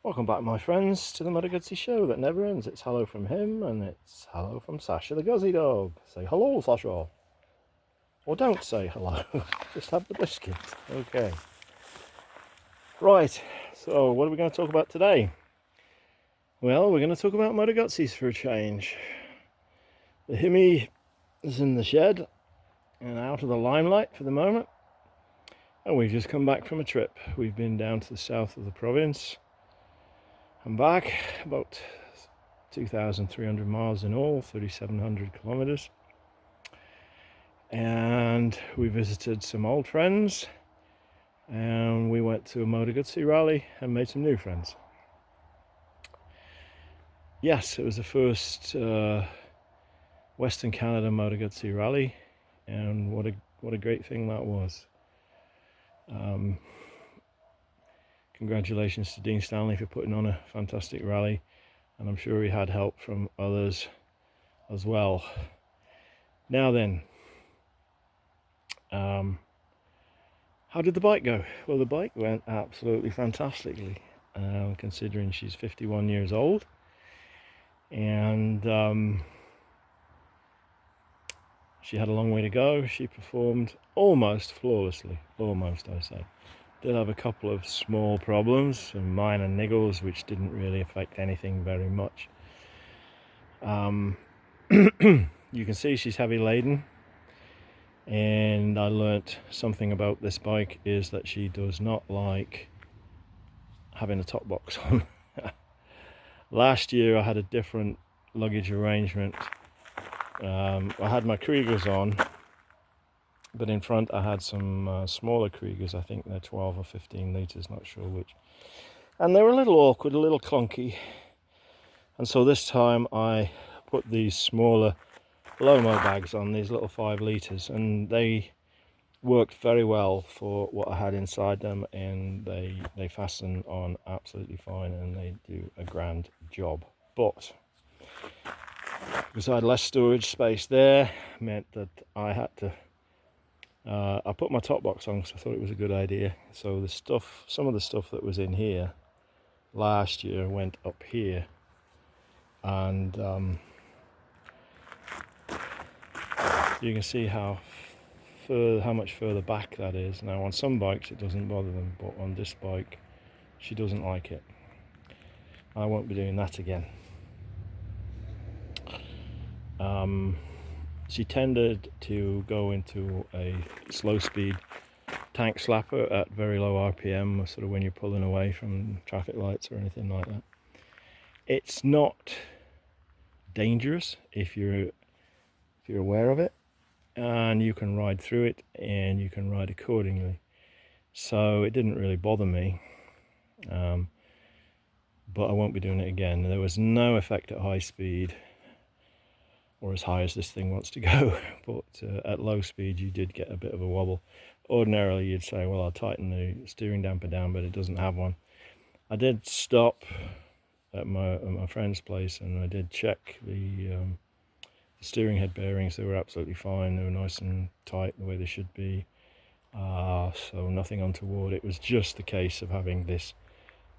Welcome back, my friends, to the Moto Guzzi show that never ends. It's hello from him, and it's hello from Sasha the Guzzi dog. Say hello, Sasha. Or don't say hello, just have the biscuit. Okay. Right, so what are we going to talk about today? Well, we're going to talk about Moto Guzzis for a change. The Himi is in the shed and out of the limelight for the moment. And we've just come back from a trip. We've been down to the south of the province. I'm back, about 2,300 miles in all, 3,700 kilometers. And we visited some old friends, and we went to a Moto Guzzi rally and made some new friends. Yes, it was the first Western Canada Moto Guzzi rally, and what a great thing that was. Congratulations to Dean Stanley for putting on a fantastic rally, and I'm sure he had help from others as well. Now then, how did the bike go? Well, the bike went absolutely fantastically, considering she's 51 years old, and she had a long way to go. She performed almost flawlessly, almost, I say. Did have a couple of small problems, some minor niggles, which didn't really affect anything very much. You can see she's heavy laden, and I learnt something about this bike is that she does not like having a top box on. Last year I had a different luggage arrangement. I had my Kriegers on, but in front I had some smaller Kriegers. I think they're 12 or 15 litres, not sure which. And they were a little awkward, a little clunky. And so this time I put these smaller Lomo bags on, these little 5 litres, and they worked very well for what I had inside them, and they fasten on absolutely fine, and they do a grand job. But because I had less storage space there, meant that I had to I put my top box on because I thought it was a good idea. So the stuff, some of the stuff that was in here last year went up here, and you can see how much further back that is. Now on some bikes it doesn't bother them, but on this bike she doesn't like it. I won't be doing that again. She tended to go into a slow speed tank slapper at very low RPM, sort of when you're pulling away from traffic lights or anything like that. It's not dangerous if you're aware of it, and you can ride through it and you can ride accordingly. So it didn't really bother me, but I won't be doing it again. There was no effect at high speed, or as high as this thing wants to go, but at low speed you did get a bit of a wobble. Ordinarily you'd say, well, I'll tighten the steering damper down, but it doesn't have one. I did stop at my friend's place, and I did check the steering head bearings. They were absolutely fine. They were nice and tight the way they should be, so nothing untoward. It was just the case of having this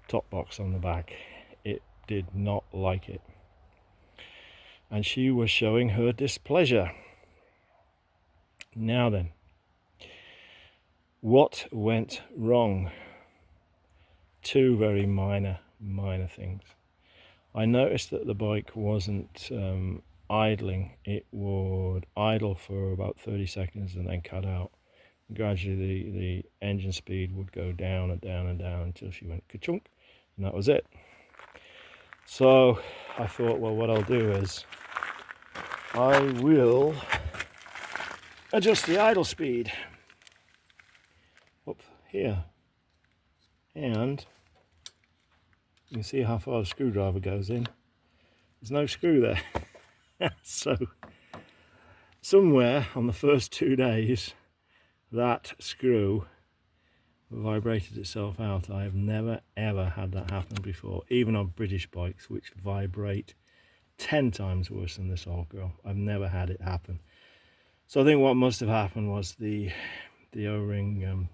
top box on the back. It did not like it, and she was showing her displeasure. Now then, what went wrong? Two very minor things. I noticed that the bike wasn't idling. It would idle for about 30 seconds and then cut out. Gradually the engine speed would go down and down and down until she went ka-chunk, and that was it. So I thought, well, what I'll do is I will adjust the idle speed up here, and you can see how far the screwdriver goes in. There's no screw there. So somewhere on the first 2 days that screw vibrated itself out. I have never ever had that happen before, even on British bikes which vibrate 10 times worse than this old girl. I've never had it happen. So I think what must have happened was the O-ring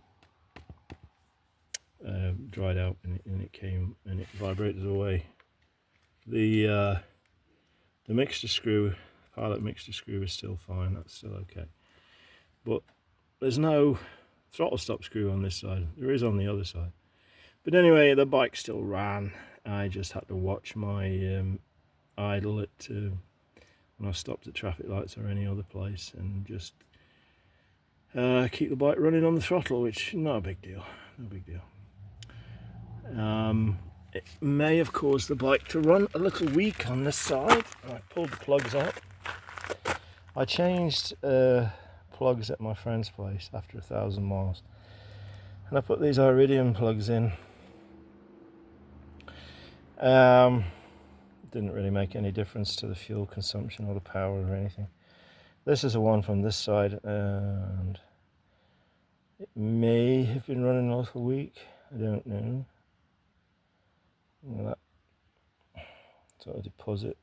dried out, and it came and it vibrated away. The mixture screw, pilot mixture screw, is still fine. That's still okay, but there's no throttle stop screw on this side. There is on the other side. But anyway, the bike still ran. I just had to watch my idle at when I stopped at traffic lights or any other place, and just keep the bike running on the throttle, which not a big deal. No big deal. It may have caused the bike to run a little weak on this side. I pulled the plugs out. I changed plugs at my friend's place after 1,000 miles, and I put these iridium plugs in. Didn't really make any difference to the fuel consumption or the power or anything. This is the one from this side, and it may have been running a little weak. I don't know. That sort of deposit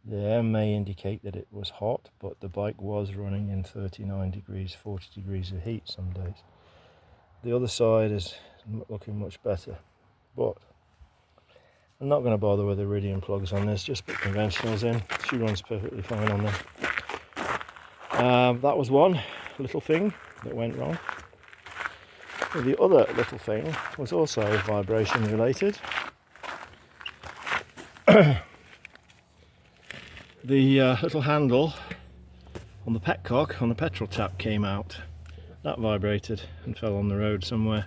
there may indicate that it was hot, but the bike was running in 39 degrees, 40 degrees of heat some days. The other side is looking much better, but I'm not going to bother with iridium plugs on this, just put conventionals in. She runs perfectly fine on them. That was one little thing that went wrong. The other little thing was also vibration related. The little handle on the petcock on the petrol tap came out. That vibrated and fell on the road somewhere.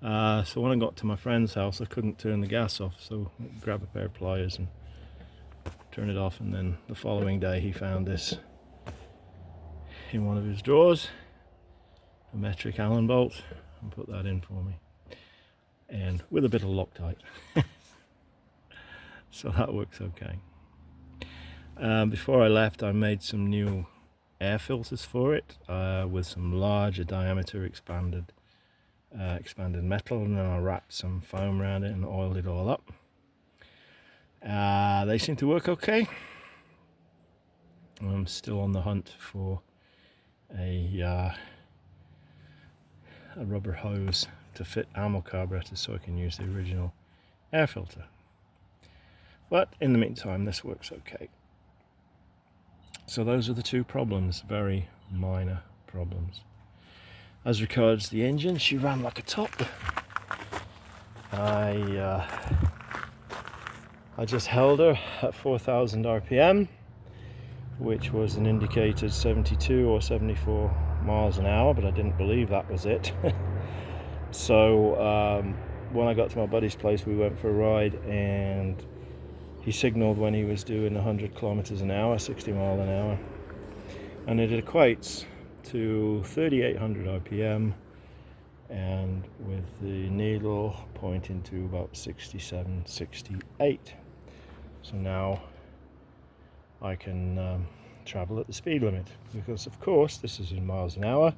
So when I got to my friend's house, I couldn't turn the gas off, so I grabbed a pair of pliers and turn it off. And then the following day he found this in one of his drawers, a metric Allen bolt, and put that in for me, and with a bit of Loctite. So that works okay. Before I left, I made some new air filters for it with some larger diameter expanded metal, and then I wrapped some foam around it and oiled it all up. They seem to work okay. I'm still on the hunt for a rubber hose to fit ammo carburetors so I can use the original air filter. But in the meantime, this works okay. So those are the two problems, very minor problems. As regards the engine, she ran like a top. I just held her at 4,000 RPM, which was an indicated 72 or 74 miles an hour, but I didn't believe that was it. So when I got to my buddy's place, we went for a ride, and he signaled when he was doing 100 kilometers an hour, 60 miles an hour, and it equates to 3,800 RPM, and with the needle pointing to about 67, 68. So now I can travel at the speed limit, because of course this is in miles an hour,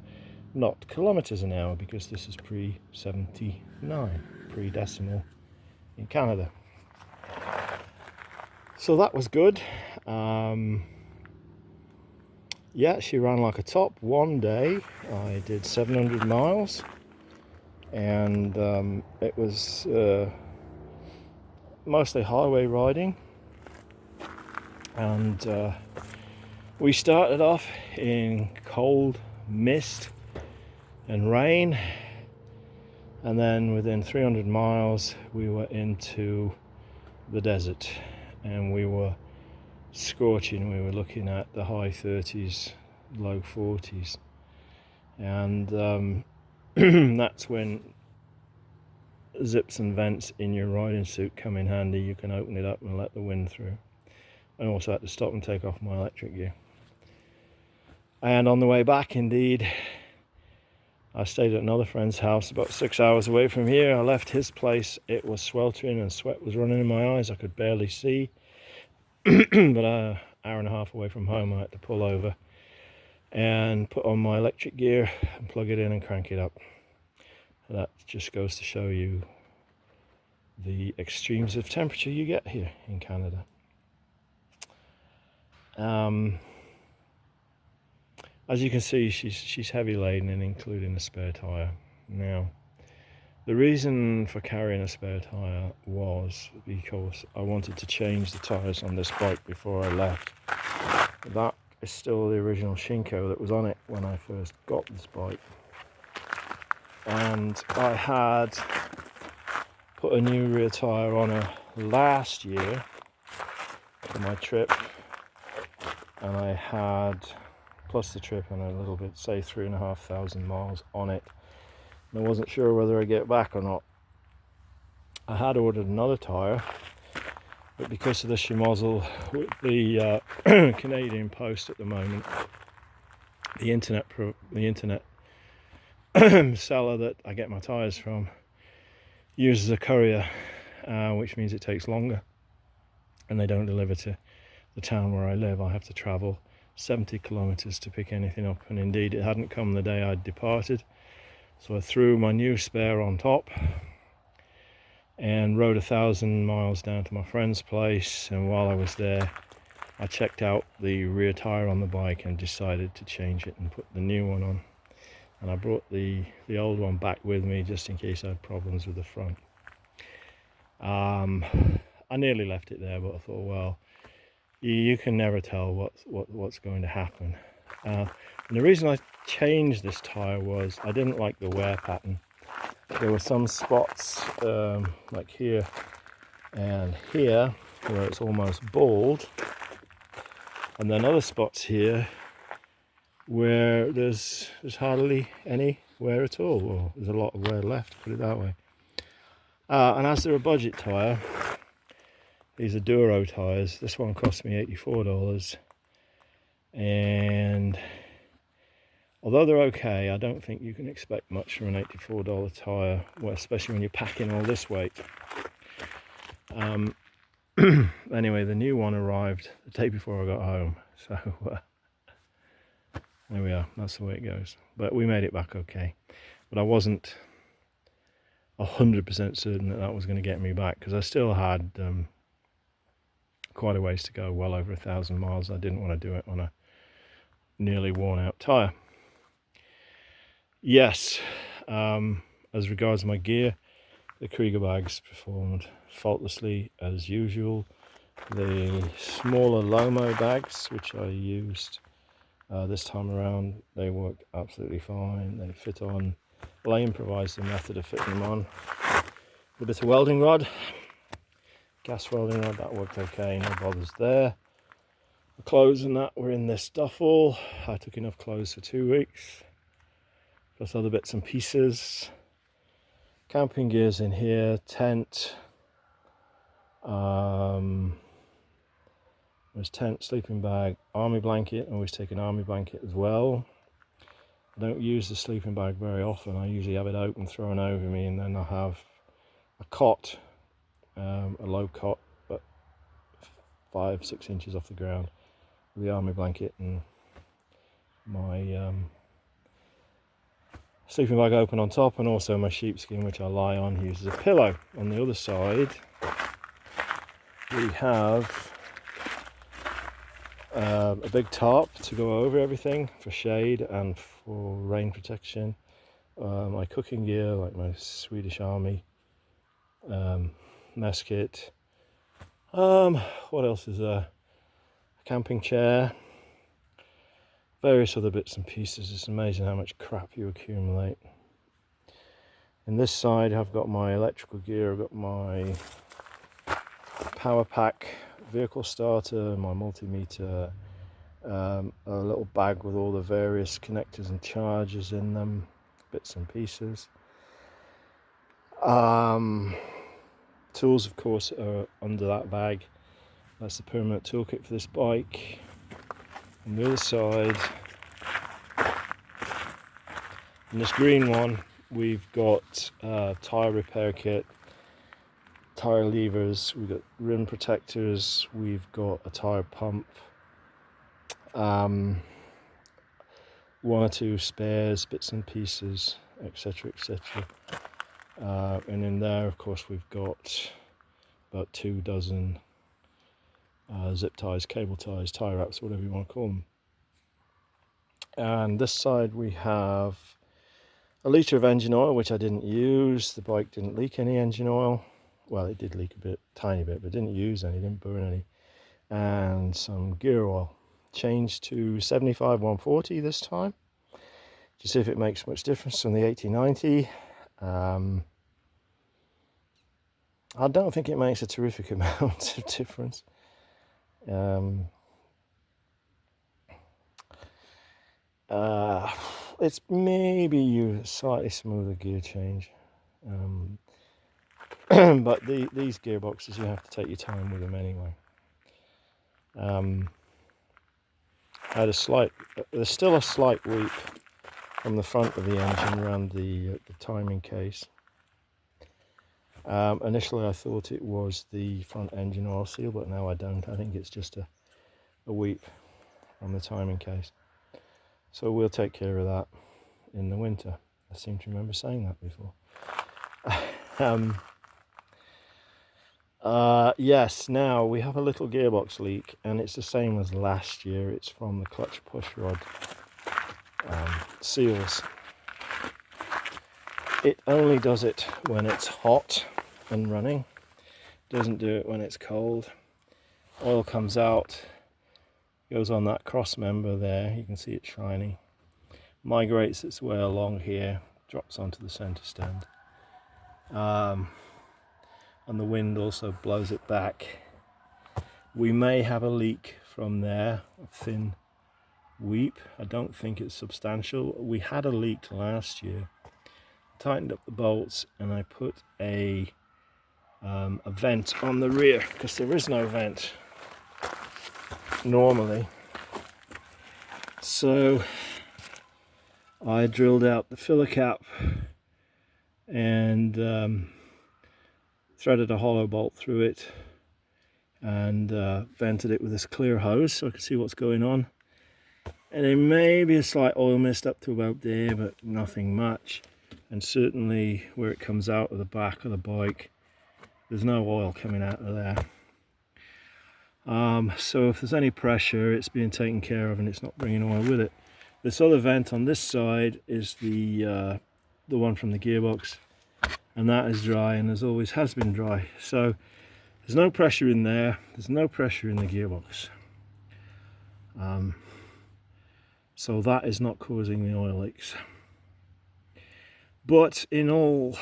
not kilometers an hour, because this is pre-79, pre-decimal in Canada. So that was good. Yeah, she ran like a top. One day I did 700 miles, and it was mostly highway riding, and we started off in cold mist and rain, and then within 300 miles we were into the desert, and we were scorching. We were looking at the high 30s, low 40s, and that's when zips and vents in your riding suit come in handy. You can open it up and let the wind through. I also had to stop and take off my electric gear. And on the way back, indeed, I stayed at another friend's house about 6 hours away from here. I left his place. It was sweltering and sweat was running in my eyes. I could barely see. But an hour and a half away from home, I had to pull over and put on my electric gear and plug it in and crank it up. That just goes to show you the extremes of temperature you get here in Canada. As you can see, she's heavy laden, and including a spare tire. Now, The reason for carrying a spare tyre was because I wanted to change the tyres on this bike before I left. That is still the original Shinko that was on it when I first got this bike. And I had put a new rear tyre on her last year for my trip. And I had, plus the trip and a little bit, say 3,500 miles on it. And I wasn't sure whether I'd get back or not. I had ordered another tyre, but because of the schmozzle with the Canadian Post at the moment, the internet seller that I get my tyres from uses a courier, which means it takes longer, and they don't deliver to the town where I live. I have to travel 70 kilometers to pick anything up, and indeed it hadn't come the day I'd departed. So I threw my new spare on top and rode 1,000 miles down to my friend's place, and while I was there I checked out the rear tyre on the bike and decided to change it and put the new one on. And I brought the old one back with me just in case I had problems with the front. I nearly left it there, but I thought, well, you can never tell what's going to happen. And the reason I changed this tyre was I didn't like the wear pattern. There were some spots like here and here where it's almost bald, and then other spots here where there's hardly any wear at all, or there's a lot of wear left, put it that way. And as they're a budget tyre, these are Duro tyres. This one cost me $84, and although they're okay, I don't think you can expect much from an $84 tyre, well, especially when you're packing all this weight. Anyway, the new one arrived the day before I got home, so there we are, that's the way it goes. But we made it back okay. But I wasn't 100% certain that was going to get me back, because I still had quite a ways to go, well over 1,000 miles. I didn't want to do it on a nearly worn out tyre. Yes, as regards my gear, the Krieger bags performed faultlessly as usual. The smaller Lomo bags, which I used this time around, they worked absolutely fine. They fit on. Well, I improvised a method of fitting them on with a bit of welding rod, gas welding rod. That worked okay, no bothers there. The clothes and that were in this duffel. I took enough clothes for 2 weeks, plus other bits and pieces. Camping gear's in here, tent. There's tent, sleeping bag, army blanket. I always take an army blanket as well. I don't use the sleeping bag very often. I usually have it open, thrown over me, and then I have a cot, a low cot, but 5-6 inches off the ground, with the army blanket and my sleeping bag open on top, and also my sheepskin, which I lie on, use as a pillow. On the other side, we have a big tarp to go over everything for shade and for rain protection. My cooking gear, like my Swedish Army mess kit. What else is there? A camping chair. Various other bits and pieces. It's amazing how much crap you accumulate. In this side I've got my electrical gear, I've got my power pack, vehicle starter, my multimeter, a little bag with all the various connectors and chargers in them, bits and pieces. Tools, of course, are under that bag. That's the permanent toolkit for this bike. On the other side, in this green one, we've got tyre repair kit, tyre levers, we've got rim protectors, we've got a tyre pump, 1 or 2 spares, bits and pieces, etc, etc. And in there, of course, we've got about 2 dozen zip ties, cable ties, tie wraps, whatever you want to call them. And this side we have a litre of engine oil, which I didn't use. The bike didn't leak any engine oil. Well, it did leak a bit, tiny bit, but didn't use any, didn't burn any. And some gear oil. Changed to 75 140 this time, to see if it makes much difference from the 8090. I don't think it makes a terrific amount of difference. It's maybe you a slightly smoother gear change, but these gearboxes, you have to take your time with them anyway. I had there's still a slight weep from the front of the engine around the timing case. Initially I thought it was the front engine oil seal, but now I don't. I think it's just a weep on the timing case. So we'll take care of that in the winter. I seem to remember saying that before. Yes, now we have a little gearbox leak, and it's the same as last year. It's from the clutch push rod seals. It only does it when it's hot and running. Doesn't do it when it's cold. Oil comes out, goes on that cross member there. You can see it shiny. Migrates its way along here, drops onto the center stand. And the wind also blows it back. We may have a leak from there, a thin weep. I don't think it's substantial. We had a leak last year. Tightened up the bolts, and I put a vent on the rear, because there is no vent normally. So I drilled out the filler cap and threaded a hollow bolt through it, and vented it with this clear hose so I could see what's going on. And there may be a slight oil mist up to about there, but nothing much. And certainly where it comes out of the back of the bike, there's no oil coming out of there. So if there's any pressure, it's being taken care of and it's not bringing oil with it. This other vent on this side is the one from the gearbox, and that is dry, and as always has been dry. So there's no pressure in there, there's no pressure in the gearbox. So that is not causing the oil leaks. But in all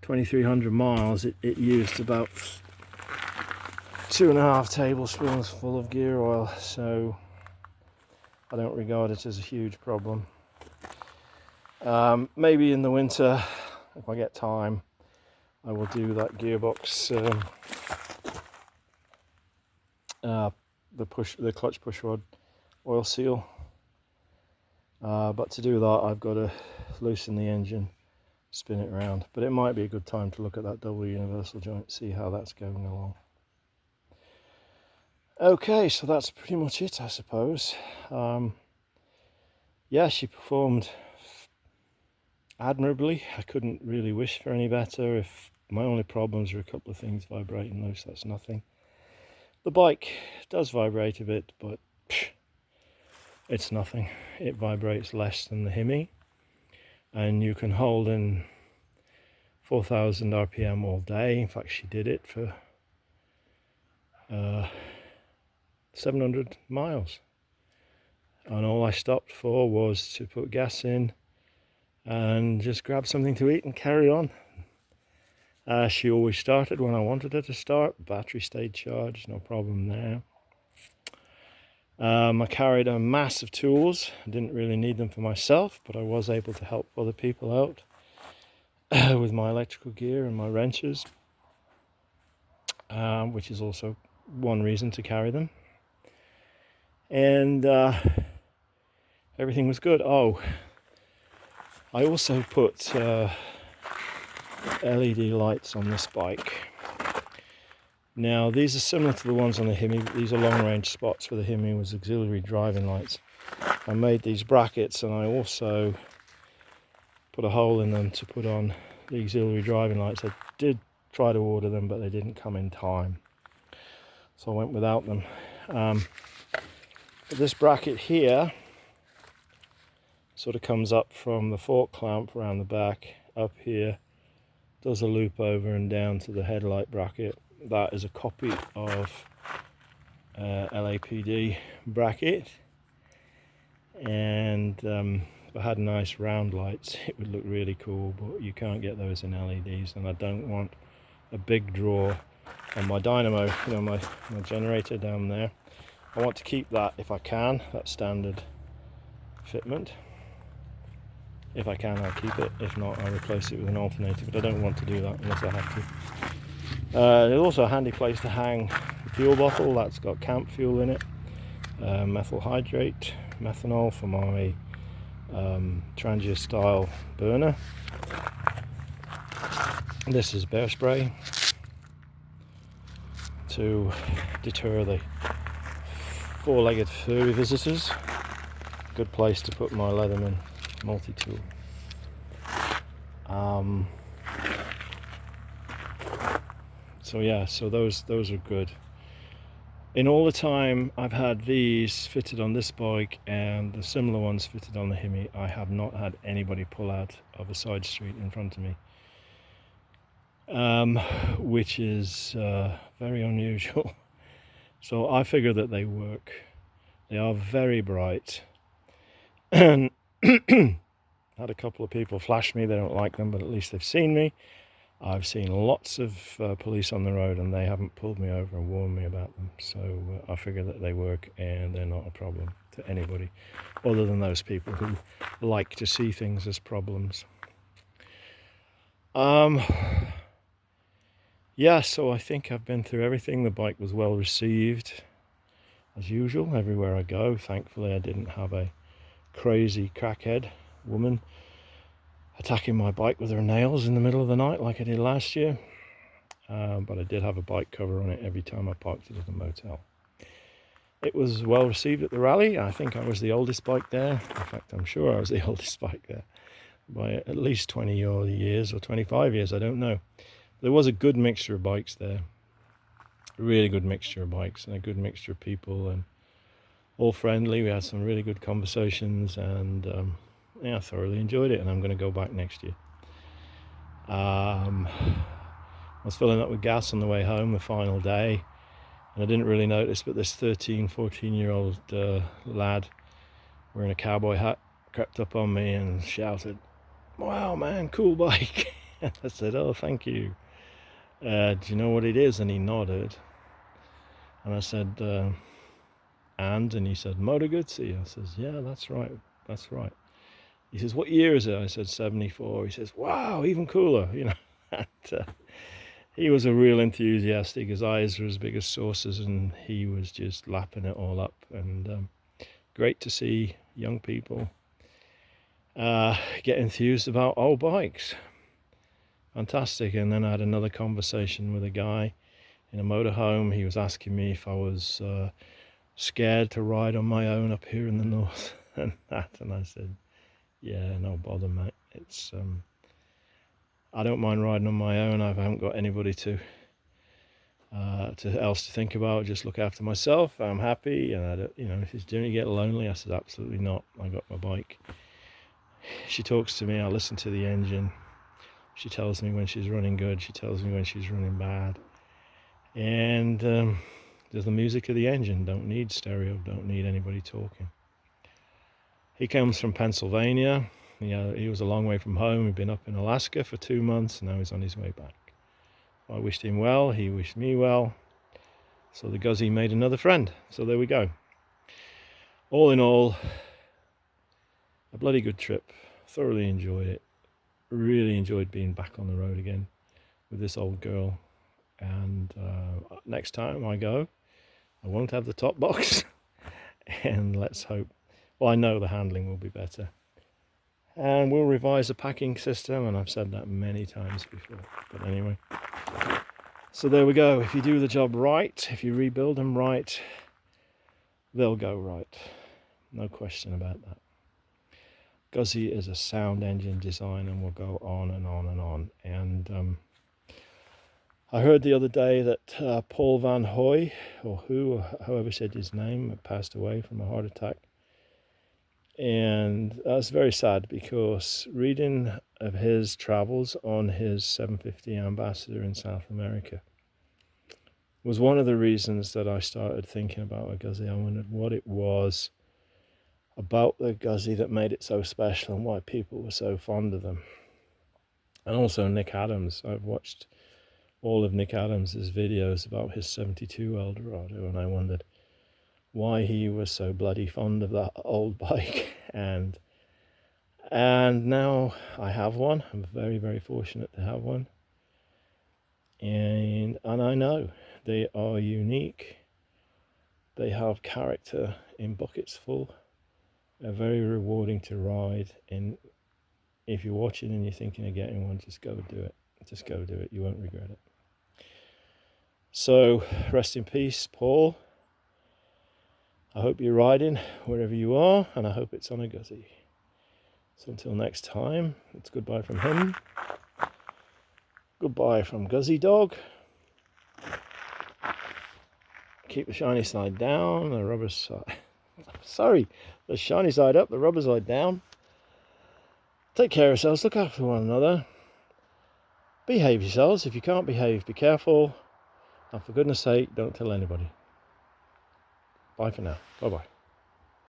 2,300 miles, it used about 2.5 tablespoons full of gear oil, so I don't regard it as a huge problem. Maybe in the winter, if I get time, I will do that gearbox, the clutch push rod oil seal. But to do that, I've got to loosen the engine, spin it around. But it might be a good time to look at that double universal joint, see how that's going along. Okay, so that's pretty much it, I suppose. Yeah, she performed admirably. I couldn't really wish for any better. If my only problems are a couple of things vibrating loose, that's nothing. The bike does vibrate a bit, but it's nothing. It vibrates less than the Hemi, and you can hold in 4,000 RPM all day. In fact, she did it for 700 miles, and all I stopped for was to put gas in and just grab something to eat and carry on. She always started when I wanted her to start. The battery stayed charged, no problem there. I carried a mass of tools. I didn't really need them for myself, but I was able to help other people out with my electrical gear and my wrenches, which is also one reason to carry them. And everything was good. Oh, I also put LED lights on this bike. Now these are similar to the ones on the Hemi. These are long range spots for the Hemi was auxiliary driving lights. I made these brackets, and I also put a hole in them to put on the auxiliary driving lights. I did try to order them, but they didn't come in time, so I went without them. But this bracket here sort of comes up from the fork clamp around the back up here, does a loop over and down to the headlight bracket. That is a copy of LAPD bracket, and if I had nice round lights it would look really cool, but you can't get those in LEDs, and I don't want a big draw on my dynamo, you know, my generator down there. I want to keep that if I can, that standard fitment. If I can, I'll keep it. If not, I'll replace it with an alternator, but I don't want to do that unless I have to. There's also a handy place to hang the fuel bottle. That's got camp fuel in it, methyl hydrate, methanol for my Trangia style burner. This is bear spray to deter the four-legged furry visitors. Good place to put my Leatherman multi-tool. So yeah, so those are good. In all the time I've had these fitted on this bike and the similar ones fitted on the Hemi, I have not had anybody pull out of a side street in front of me, which is very unusual. So I figure that they work. They are very bright. And had a couple of people flash me, they don't like them, but at least they've seen me. I've seen lots of police on the road and they haven't pulled me over and warned me about them. So I figure that they work and they're not a problem to anybody other than those people who like to see things as problems. Yeah, so I think I've been through everything. The bike was well received as usual everywhere I go. Thankfully I didn't have a crazy crackhead woman attacking my bike with her nails in the middle of the night like I did last year, but I did have a bike cover on it every time I parked it at a motel. It was well received at the rally. I think I was the oldest bike there. In fact, I'm sure I was the oldest bike there by at least 20 years or 25 years, I don't know. There was a good mixture of bikes there, a really good mixture of bikes and a good mixture of people, and all friendly. We had some really good conversations, and yeah, I thoroughly enjoyed it, and I'm going to go back next year. I was filling up with gas on the way home the final day, and I didn't really notice, but this 14-year-old lad wearing a cowboy hat crept up on me and shouted, "Wow man, cool bike." I said, "Oh, thank you. Do you know what it is?" And he nodded, and I said, and he said, "Moto Guzzi." I says, "Yeah, that's right, that's right." He says, "What year is it?" I said, 74. He says, "Wow, even cooler," you know. And, he was a real enthusiastic. His eyes were as big as saucers, and he was just lapping it all up. And great to see young people get enthused about old bikes. Fantastic. And then I had another conversation with a guy in a motorhome. He was asking me if I was scared to ride on my own up here in the north and that, and I said, yeah, no bother mate, it's I don't mind riding on my own. I haven't got anybody else to think about, just look after myself. I'm happy, and I don't, you know, if it's doing you get lonely. I said, absolutely not, I got my bike. She talks to me, I listen to the engine, she tells me when she's running good, she tells me when she's running bad, and there's the music of the engine. Don't need stereo, don't need anybody talking. He comes from Pennsylvania. You know, he was a long way from home. He'd been up in Alaska for 2 months, and now he's on his way back. I wished him well, he wished me well. So the Guzzi made another friend. So there we go. All in all, a bloody good trip. Thoroughly enjoyed it. Really enjoyed being back on the road again with this old girl. And next time I go, I won't have the top box. And let's hope, well, I know the handling will be better. And we'll revise the packing system, and I've said that many times before. But anyway, so there we go. If you do the job right, if you rebuild them right, they'll go right. No question about that. Guzzi is a sound engine design, and will go on and on and on. And I heard the other day that Paul Van Hoy, or who, or however said his name, passed away from a heart attack. And that's very sad, because reading of his travels on his 750 Ambassador in South America was one of the reasons that I started thinking about a Guzzi. I wondered what it was about the Guzzi that made it so special and why people were so fond of them. And also Nick Adams. I've watched all of Nick Adams's videos about his 72 Eldorado, and I wondered why he was so bloody fond of that old bike. And now I have one. I'm very, very fortunate to have one. And I know they are unique. They have character in buckets full. They're very rewarding to ride. And if you're watching and you're thinking of getting one, just go do it. Just go do it. You won't regret it. So, rest in peace, Paul. I hope you're riding wherever you are, and I hope it's on a Guzzi. So until next time, it's goodbye from him. Goodbye from Guzzi Dog. Keep the shiny side down, the rubber side... Sorry, the shiny side up, the rubber side down. Take care of yourselves, look after one another. Behave yourselves. If you can't behave, be careful. And for goodness sake, don't tell anybody. Bye for now. Bye-bye.